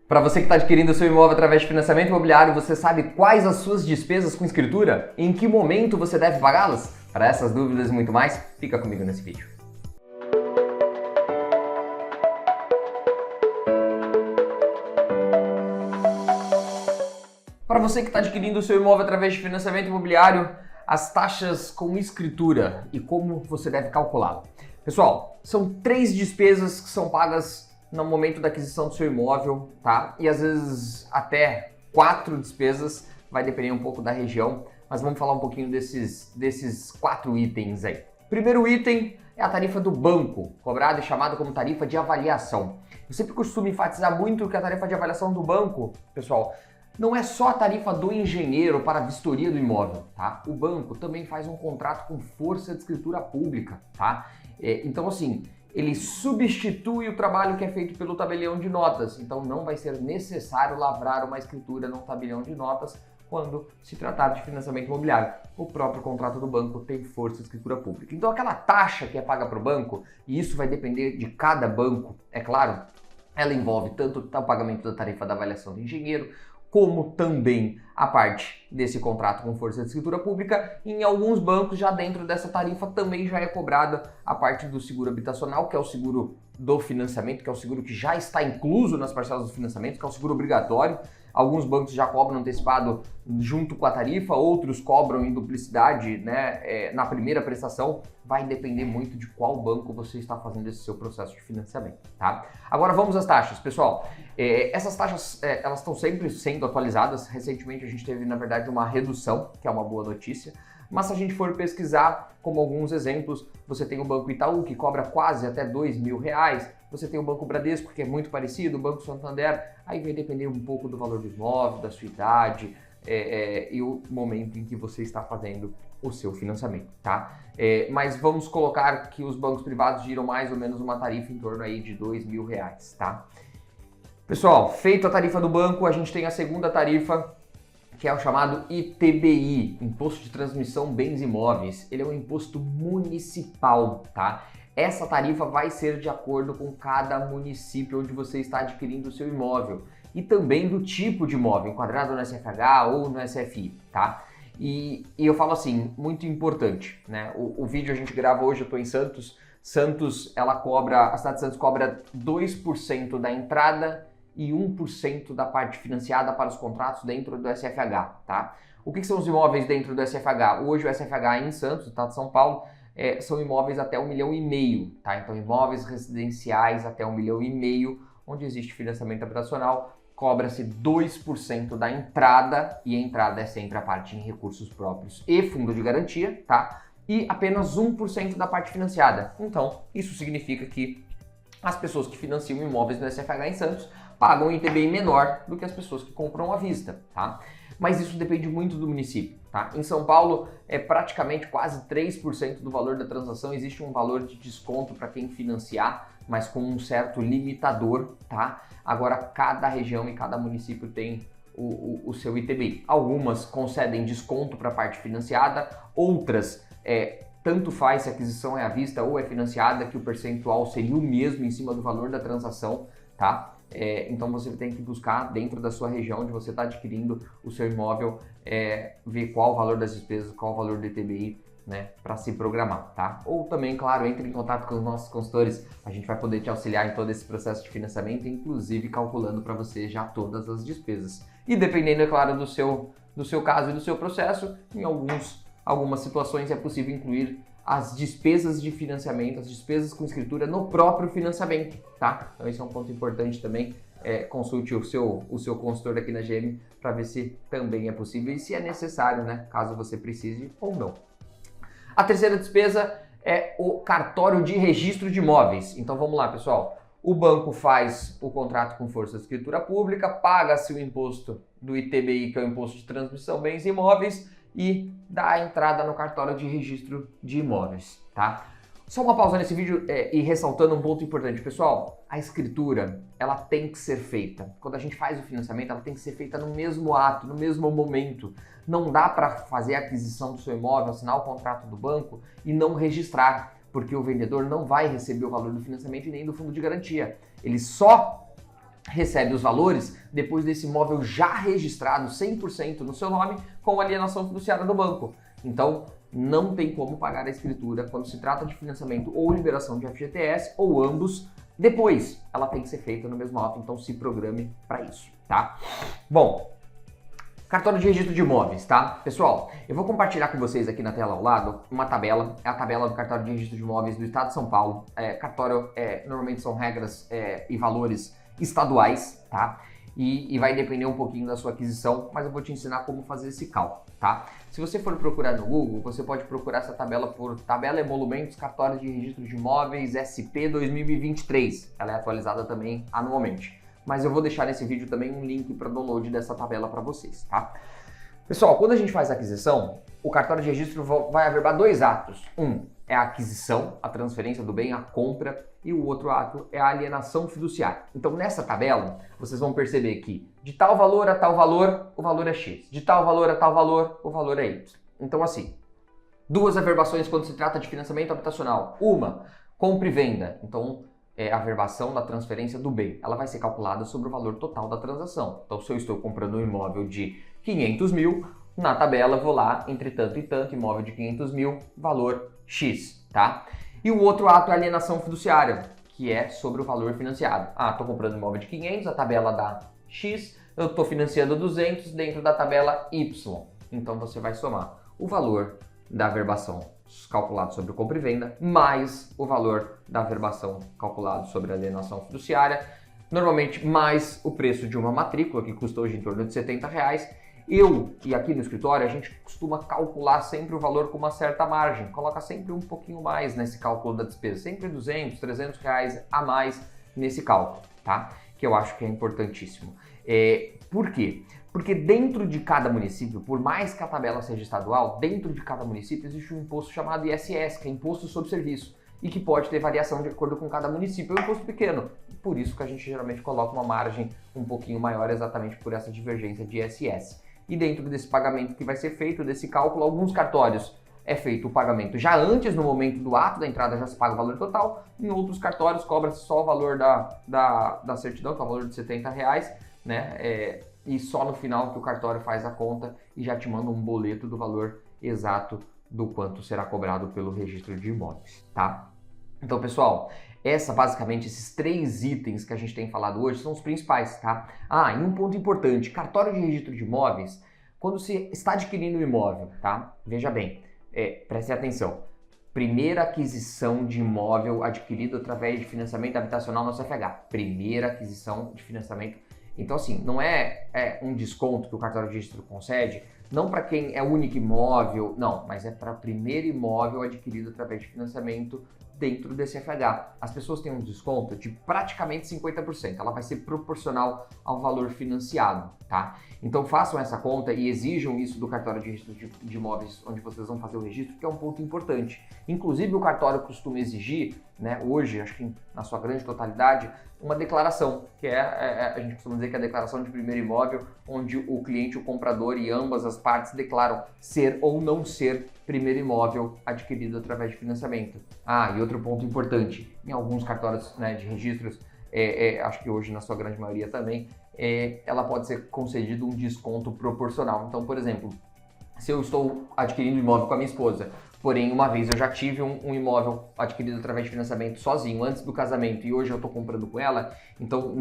Para você que está adquirindo o seu imóvel através de financiamento imobiliário, você sabe quais as suas despesas com escritura? Em que momento você deve pagá-las? Para essas dúvidas e muito mais, fica comigo nesse vídeo. Para você que está adquirindo o seu imóvel através de financiamento imobiliário, as taxas com escritura e como você deve calculá-la. Pessoal, são 3 despesas que são pagas no momento da aquisição do seu imóvel, tá? E às vezes até 4 despesas, vai depender um pouco da região, mas vamos falar um pouquinho desses 4 itens aí. Primeiro item é a tarifa do banco, cobrada e chamada como tarifa de avaliação. Eu sempre costumo enfatizar muito que a tarifa de avaliação do banco, pessoal, não é só a tarifa do engenheiro para a vistoria do imóvel, tá? O banco também faz um contrato com força de escritura pública, tá? Então, assim, ele substitui o trabalho que é feito pelo tabelião de notas. Então, não vai ser necessário lavrar uma escritura no tabelião de notas quando se tratar de financiamento imobiliário. O próprio contrato do banco tem força de escritura pública. Então, aquela taxa que é paga para o banco, e isso vai depender de cada banco, é claro, ela envolve tanto o pagamento da tarifa da avaliação do engenheiro, como também a parte desse contrato com força de escritura pública. Em alguns bancos, já dentro dessa tarifa, também já é cobrada a parte do seguro habitacional, que é o seguro do financiamento, que é o seguro que já está incluso nas parcelas do financiamento, que é o seguro obrigatório. Alguns bancos já cobram antecipado junto com a tarifa, outros cobram em duplicidade, né, na primeira prestação. Vai depender muito de qual banco você está fazendo esse seu processo de financiamento, tá? Agora vamos às taxas, pessoal. Essas taxas, elas estão sempre sendo atualizadas. Recentemente a gente teve, na verdade, uma redução, que é uma boa notícia. Mas se a gente for pesquisar, como alguns exemplos, você tem o Banco Itaú, que cobra quase até R$2.000, você tem o Banco Bradesco, que é muito parecido, o Banco Santander, aí vai depender um pouco do valor do imóvel, da sua idade e o momento em que você está fazendo o seu financiamento, tá? Mas vamos colocar que os bancos privados giram mais ou menos uma tarifa em torno aí de R$2.000, tá? Pessoal, feito a tarifa do banco, a gente tem a segunda tarifa, que é o chamado ITBI, Imposto de Transmissão Bens Imóveis. Ele é um imposto municipal, tá? Essa tarifa vai ser de acordo com cada município onde você está adquirindo o seu imóvel e também do tipo de imóvel, enquadrado no SFH ou no SFI, tá? E eu falo assim, muito importante, né? O vídeo a gente grava hoje, eu estou em Santos. Santos, a cidade de Santos cobra 2% da entrada e 1% da parte financiada para os contratos dentro do SFH, tá? O que são os imóveis dentro do SFH? Hoje o SFH em Santos, estado de São Paulo, são imóveis até R$1,5 milhão, tá? Então imóveis residenciais até R$1,5 milhão, onde existe financiamento habitacional, cobra-se 2% da entrada, e a entrada é sempre a parte em recursos próprios e fundo de garantia, tá? E apenas 1% da parte financiada. Então, isso significa que as pessoas que financiam imóveis no SFH em Santos pagam um ITBI menor do que as pessoas que compram à vista, tá? Mas isso depende muito do município, tá? Em São Paulo, é praticamente quase 3% do valor da transação. Existe um valor de desconto para quem financiar, mas com um certo limitador, tá? Agora, cada região e cada município tem o seu ITBI. Algumas concedem desconto para a parte financiada, outras tanto faz se a aquisição é à vista ou é financiada, que o percentual seria o mesmo em cima do valor da transação, tá? Então você tem que buscar dentro da sua região onde você está adquirindo o seu imóvel, ver qual o valor das despesas, qual o valor do ITBI, né, para se programar, tá? Ou também, claro, entre em contato com os nossos consultores, a gente vai poder te auxiliar em todo esse processo de financiamento, inclusive calculando para você já todas as despesas. E dependendo, é claro, do seu caso e do seu processo, em algumas situações é possível incluir as despesas de financiamento, as despesas com escritura no próprio financiamento, tá? Então esse é um ponto importante também. Consulte o seu consultor aqui na GM para ver se também é possível e se é necessário, né? Caso você precise ou não. A terceira despesa é o cartório de registro de imóveis. Então vamos lá, pessoal. O banco faz o contrato com força de escritura pública, paga-se o imposto do ITBI, que é o Imposto de Transmissão Bens Imóveis, e dá a entrada no cartório de registro de imóveis, tá? Só uma pausa nesse vídeo e ressaltando um ponto importante, pessoal. A escritura, ela tem que ser feita. Quando a gente faz o financiamento, ela tem que ser feita no mesmo ato, no mesmo momento. Não dá para fazer a aquisição do seu imóvel, assinar o contrato do banco e não registrar, porque o vendedor não vai receber o valor do financiamento e nem do fundo de garantia. Ele só recebe os valores depois desse imóvel já registrado 100% no seu nome com a alienação fiduciária do banco. Então, não tem como pagar a escritura quando se trata de financiamento ou liberação de FGTS ou ambos. Depois, ela tem que ser feita no mesmo ato, então se programe para isso, tá? Bom, cartório de registro de imóveis, tá? Pessoal, eu vou compartilhar com vocês aqui na tela ao lado uma tabela, é a tabela do cartório de registro de imóveis do Estado de São Paulo. Cartório, normalmente são regras e valores estaduais, tá? E vai depender um pouquinho da sua aquisição, mas eu vou te ensinar como fazer esse cálculo, tá? Se você for procurar no Google, você pode procurar essa tabela por Tabela Emolumentos Cartório de Registro de Imóveis SP 2023. Ela é atualizada também anualmente. Mas eu vou deixar nesse vídeo também um link para download dessa tabela para vocês, tá? Pessoal, quando a gente faz a aquisição, o cartório de registro vai averbar dois atos. Um é a aquisição, a transferência do bem, a compra, e o outro ato é a alienação fiduciária. Então, nessa tabela, vocês vão perceber que de tal valor a tal valor, o valor é X. De tal valor a tal valor, o valor é Y. Então, assim, duas averbações quando se trata de financiamento habitacional. Uma, compra e venda. Então, é a averbação da transferência do bem. Ela vai ser calculada sobre o valor total da transação. Então, se eu estou comprando um imóvel de 500 mil, na tabela vou lá, entre tanto e tanto, imóvel de 500 mil, valor X, tá? E o outro ato é a alienação fiduciária, que é sobre o valor financiado. Ah, estou comprando um imóvel de 500, a tabela dá X, eu estou financiando 200 dentro da tabela Y. Então, você vai somar o valor da averbação calculado sobre o compra e venda, mais o valor da averbação calculado sobre a alienação fiduciária, normalmente mais o preço de uma matrícula, que custa hoje em torno de R$70. E aqui no escritório, a gente costuma calcular sempre o valor com uma certa margem, coloca sempre um pouquinho mais nesse cálculo da despesa, sempre R$200, R$300 a mais nesse cálculo, tá? Que eu acho que é importantíssimo. Por quê? Porque dentro de cada município, por mais que a tabela seja estadual, dentro de cada município existe um imposto chamado ISS, que é Imposto sobre Serviço, e que pode ter variação de acordo com cada município. É um imposto pequeno, por isso que a gente geralmente coloca uma margem um pouquinho maior exatamente por essa divergência de ISS. E dentro desse pagamento que vai ser feito, desse cálculo, alguns cartórios é feito o pagamento já antes, no momento do ato da entrada já se paga o valor total, em outros cartórios cobra-se só o valor da certidão, que é o valor de R$70, né? E só no final que o cartório faz a conta e já te manda um boleto do valor exato do quanto será cobrado pelo registro de imóveis, tá? Então, pessoal, basicamente, esses três itens que a gente tem falado hoje são os principais, tá? E um ponto importante, cartório de registro de imóveis, quando você está adquirindo um imóvel, tá? Veja bem, preste atenção. Primeira aquisição de imóvel adquirido através de financiamento habitacional no CFH. Primeira aquisição de financiamento. Então, assim, não é um desconto que o cartório de registro concede, não para quem é o único imóvel, não, mas é para o primeiro imóvel adquirido através de financiamento dentro desse FH. As pessoas têm um desconto de praticamente 50%, ela vai ser proporcional ao valor financiado, tá? Então façam essa conta e exijam isso do cartório de registro de imóveis onde vocês vão fazer o registro, que é um ponto importante. Inclusive o cartório costuma exigir, né, hoje, acho que na sua grande totalidade, uma declaração, que a gente costuma dizer que é a declaração de primeiro imóvel, onde o cliente, o comprador e ambas as partes declaram ser ou não ser primeiro imóvel adquirido através de financiamento. E outro ponto importante, em alguns cartórios, né, de registros, acho que hoje na sua grande maioria também, ela pode ser concedido um desconto proporcional. Então, por exemplo, se eu estou adquirindo um imóvel com a minha esposa, porém uma vez eu já tive um imóvel adquirido através de financiamento sozinho antes do casamento e hoje eu estou comprando com ela, então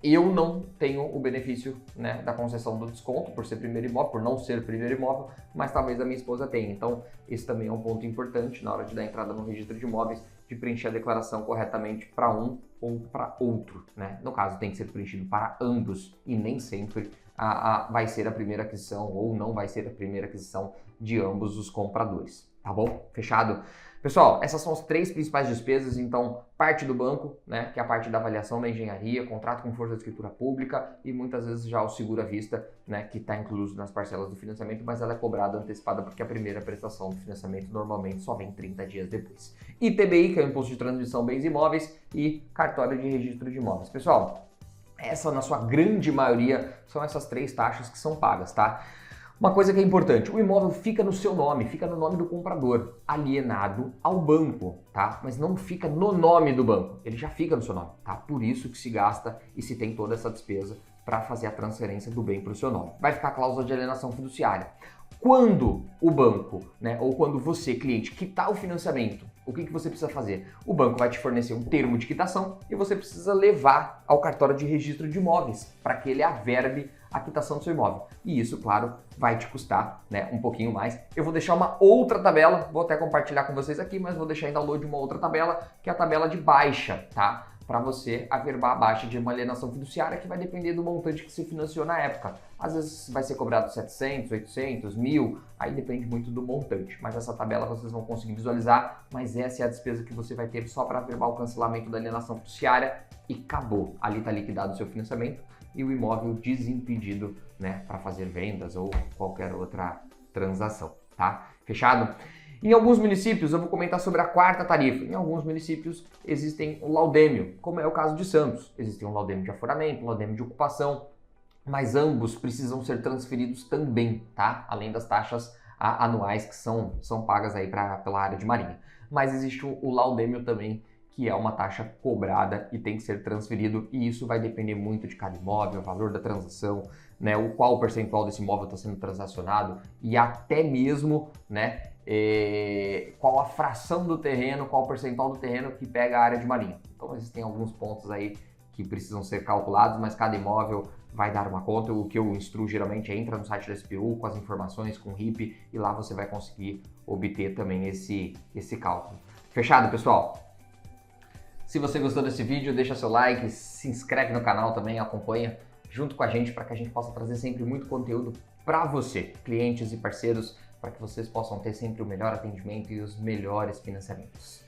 eu não tenho o benefício, né, da concessão do desconto por ser primeiro imóvel, por não ser primeiro imóvel, mas talvez a minha esposa tenha. Então esse também é um ponto importante na hora de dar entrada no registro de imóveis, de preencher a declaração corretamente para um ou para outro, né? No caso tem que ser preenchido para ambos e nem sempre vai ser a primeira aquisição ou não vai ser a primeira aquisição de ambos os compradores. Tá bom? Fechado? Pessoal, essas são as três principais despesas, então parte do banco, né, que é a parte da avaliação da engenharia, contrato com força de escritura pública e muitas vezes já o seguro à vista, né, que está incluso nas parcelas do financiamento, mas ela é cobrada antecipada porque a primeira prestação do financiamento normalmente só vem 30 dias depois. ITBI, que é o Imposto de Transmissão Bens Imóveis, e cartório de registro de imóveis. Pessoal, essa na sua grande maioria são essas três taxas que são pagas, tá? Uma coisa que é importante, o imóvel fica no seu nome, fica no nome do comprador, alienado ao banco, tá? Mas não fica no nome do banco, ele já fica no seu nome, tá? Por isso que se gasta e se tem toda essa despesa para fazer a transferência do bem para o seu nome. Vai ficar a cláusula de alienação fiduciária. Quando o banco, né, ou quando você, cliente, quitar o financiamento, o que você precisa fazer? O banco vai te fornecer um termo de quitação e você precisa levar ao cartório de registro de imóveis para que ele averbe a quitação do seu imóvel. E isso, claro, vai te custar, né, um pouquinho mais. Eu vou deixar uma outra tabela, vou até compartilhar com vocês aqui, mas vou deixar em download uma outra tabela, que é a tabela de baixa, tá? Para você averbar a baixa de uma alienação fiduciária que vai depender do montante que se financiou na época. Às vezes vai ser cobrado 700, 800, 1.000, aí depende muito do montante. Mas essa tabela vocês vão conseguir visualizar, mas essa é a despesa que você vai ter só para averbar o cancelamento da alienação fiduciária e acabou. Ali está liquidado o seu financiamento e o imóvel desimpedido, né, para fazer vendas ou qualquer outra transação, tá? Fechado? Em alguns municípios, eu vou comentar sobre a quarta tarifa. Em alguns municípios existem o laudêmio, como é o caso de Santos. Existem um laudêmio de aforamento, um laudêmio de ocupação, mas ambos precisam ser transferidos também, tá? Além das taxas anuais que são pagas aí pela área de marinha. Mas existe o laudêmio também, que é uma taxa cobrada e tem que ser transferido, e isso vai depender muito de cada imóvel, o valor da transação, né, qual o percentual desse imóvel está sendo transacionado e até mesmo, né, qual a fração do terreno, qual o percentual do terreno que pega a área de marinha. Então existem alguns pontos aí que precisam ser calculados, mas cada imóvel vai dar uma conta. O que eu instruo geralmente é entra no site da SPU com as informações, com o RIP, e lá você vai conseguir obter também esse cálculo. Fechado, pessoal? Se você gostou desse vídeo, deixa seu like, se inscreve no canal também, acompanha junto com a gente para que a gente possa trazer sempre muito conteúdo para você, clientes e parceiros, para que vocês possam ter sempre o melhor atendimento e os melhores financiamentos.